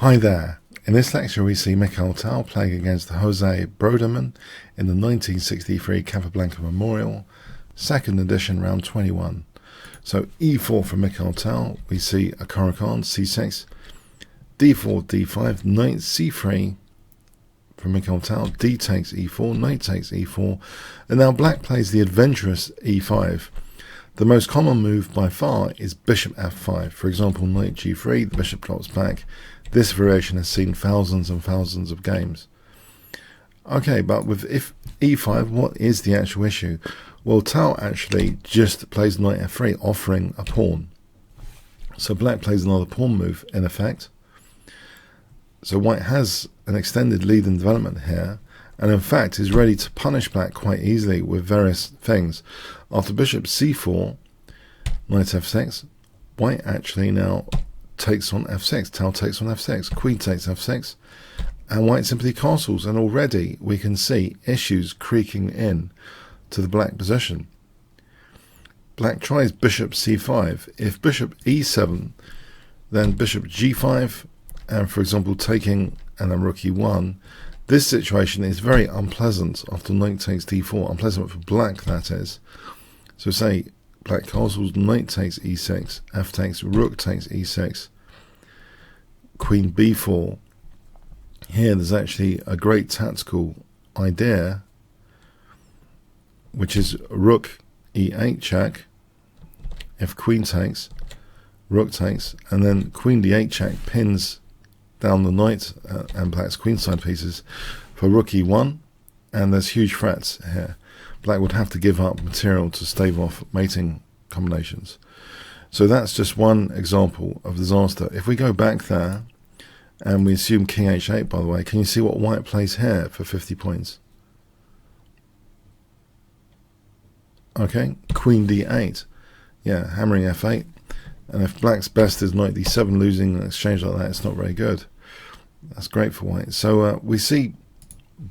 Hi there. In this lecture we see Mikhail Tal playing against Jose Broderman in the 1963 Capablanca Memorial, 2nd edition, round 21. So e4 for Mikhail Tal, we see a Caro-Kann c6, d4, d5, knight c3 for Mikhail Tal, d takes e4, knight takes e4, and now black plays the adventurous e5. The most common move by far is bishop f5. For example, knight g3, the bishop drops back. This variation has seen thousands and thousands of games. Okay, but with if e5, what is the actual issue? Well, Tal actually just plays knight f3, offering a pawn. So black plays another pawn move, in effect. So white has an extended lead in development here, and in fact is ready to punish black quite easily with various things. After bishop c4, knight f6, white actually now takes on f6, Tal takes on f6, queen takes f6, and white simply castles, and already we can see issues creaking in to the black position. Black tries bishop c5. If bishop e7, then bishop g5, and for example taking and then rook e1, this situation is very unpleasant after knight takes d4, unpleasant for black, that is. So say black castles, knight takes e6, f takes, rook takes e6, queen b4. Here there's actually a great tactical idea, which is rook e8 check, if queen takes, rook takes, and then queen d8 check pins down the knight and black's queenside pieces for rook e1, and there's huge threats here. Black would have to give up material to stave off mating combinations. So that's just one example of disaster. If we go back there and we assume king h8, by the way, can you see what white plays here for 50 points? Okay, queen d8, yeah, hammering f8. And if black's best is knight d7, losing an exchange like that, it's not very good. That's great for white. So we see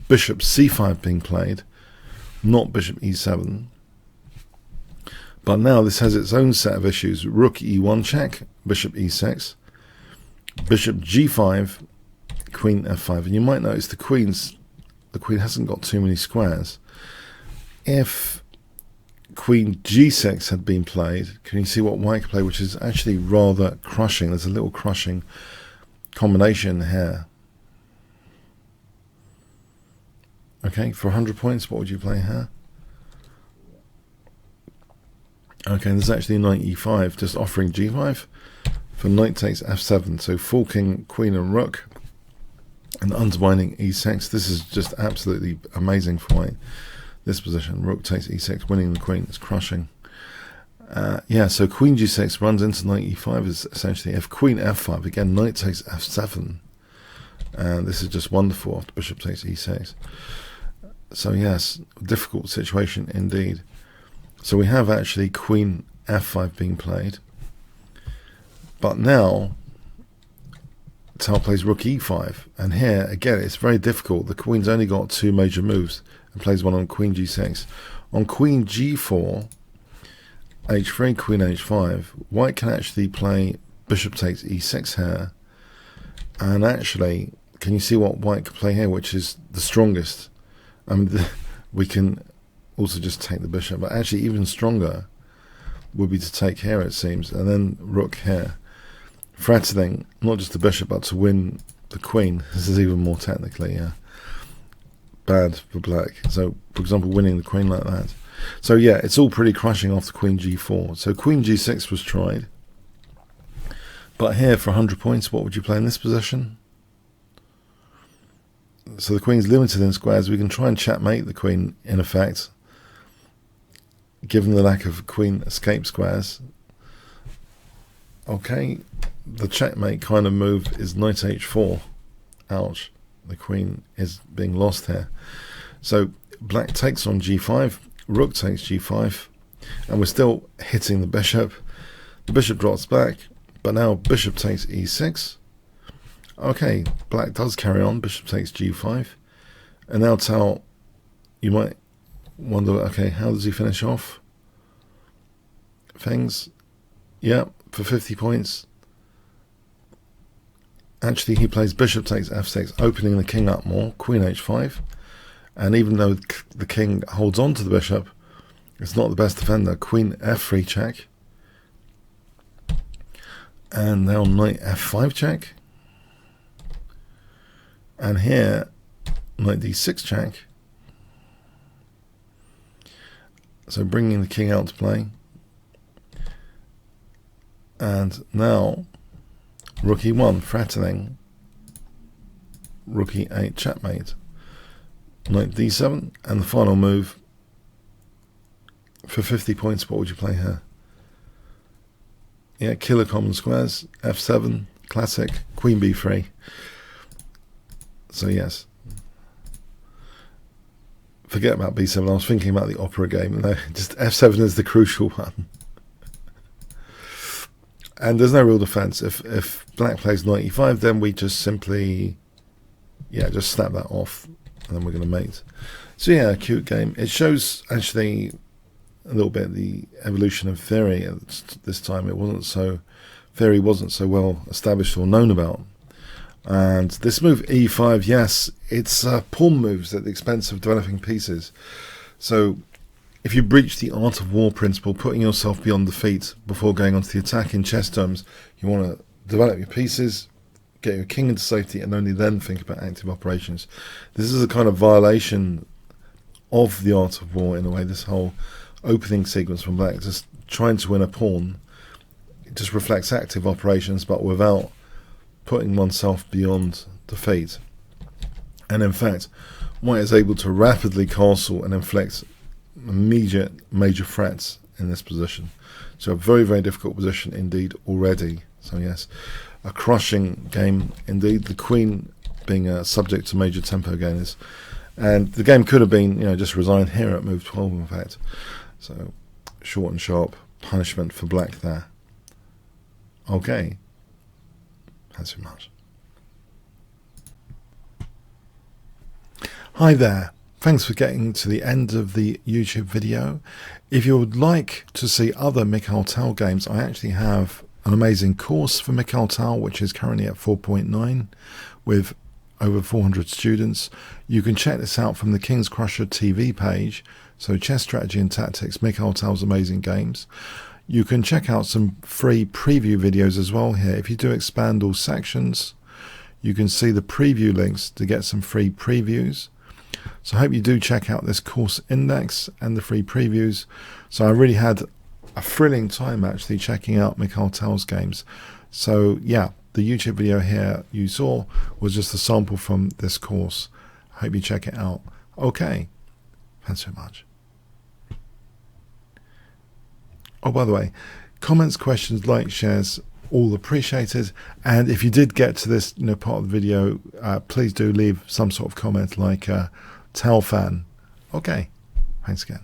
bishop c5 being played, not bishop e7. But now this has its own set of issues. Rook e1 check, bishop e6, bishop g5, queen f5. And you might notice the queen hasn't got too many squares. If queen g6 had been played, can you see what white can play, which is actually rather crushing? There's a little crushing combination here. Okay, for 100 points, what would you play here? Okay, there's actually knight e5, just offering g5 for knight takes f7, so forking queen and rook and undermining e6. This is just absolutely amazing for white. This position, rook takes e6, winning the queen, it's crushing. Yeah, so queen g6 runs into knight e5 is essentially, if queen f5, again, knight takes f7. And this is just wonderful after bishop takes e6. So yes, difficult situation indeed. So we have actually queen f5 being played. But now, Tal plays rook e5. And here, again, it's very difficult. The queen's only got two major moves and plays one on queen g6. On queen g4, h3, queen h5, white can actually play bishop takes e6 here. And actually, can you see what white can play here, which is the strongest? I mean, we can also just take the bishop, but actually even stronger would be to take here, it seems, and then rook here, threatening not just the bishop but to win the queen. This is even more technically bad for black. So, for example, winning the queen like that. So yeah, it's all pretty crushing after queen g4. So queen g6 was tried, but here for 100 points, what would you play in this position? So the queen's limited in squares. We can try and checkmate the queen, in effect, given the lack of queen escape squares. Okay, the checkmate kind of move is knight h4. Ouch, the queen is being lost here. So black takes on g5, rook takes g5, and we're still hitting the bishop. The bishop drops back, but now bishop takes e6. Okay, black does carry on, bishop takes g5. And now Tal, you might wonder, okay, how does he finish off things? Yeah, for 50 points. Actually, he plays bishop takes f6, opening the king up more, queen h5. And even though the king holds on to the bishop, it's not the best defender. Queen f3 check. And now knight f5 check. And here, knight d6 check. So bringing the king out to play. And now, rook e1, threatening. Rook e8, checkmate. Knight d7, and the final move. For 50 points, what would you play here? Yeah, killer common squares, f7, classic, queen b3. So yes. Forget about b7, I was thinking about the opera game. No, just f7 is the crucial one. And there's no real defense. If black plays knight e5, then we just simply, yeah, just snap that off, and then we're going to mate. So yeah, a cute game. It shows actually a little bit the evolution of theory. This time it wasn't so, theory wasn't so well established or known about. And this move e5, yes, it's pawn moves at the expense of developing pieces. So if you breach the art of war principle, putting yourself beyond defeat before going on to the attack in chess terms, you want to develop your pieces, get your king into safety, and only then think about active operations. This is a kind of violation of the art of war in a way. This whole opening sequence from black, just trying to win a pawn, it just reflects active operations, but without putting oneself beyond defeat. And in fact, white is able to rapidly castle and inflict immediate major threats in this position. So a very, very difficult position indeed already. So yes, a crushing game indeed. The queen being subject to major tempo gainers. And the game could have been, just resigned here at move 12 in fact. So short and sharp punishment for black there. Okay. Thanks so much. Hi there. Thanks for getting to the end of the YouTube video. If you would like to see other Mikhail Tal games, I actually have an amazing course for Mikhail Tal, which is currently at 4.9 with over 400 students. You can check this out from the Kingscrusher TV page. So Chess Strategy and Tactics, Mikhail Tal's amazing games. You can check out some free preview videos as well here. If you do expand all sections, you can see the preview links to get some free previews. So I hope you do check out this course index and the free previews. So I really had a thrilling time actually checking out Mikhail Tal's games. So yeah, the YouTube video here you saw was just a sample from this course. I hope you check it out. Okay, thanks so much. Oh, by the way, comments, questions, likes, shares, all appreciated. And if you did get to this part of the video, please do leave some sort of comment like Tal fan. Okay, thanks again.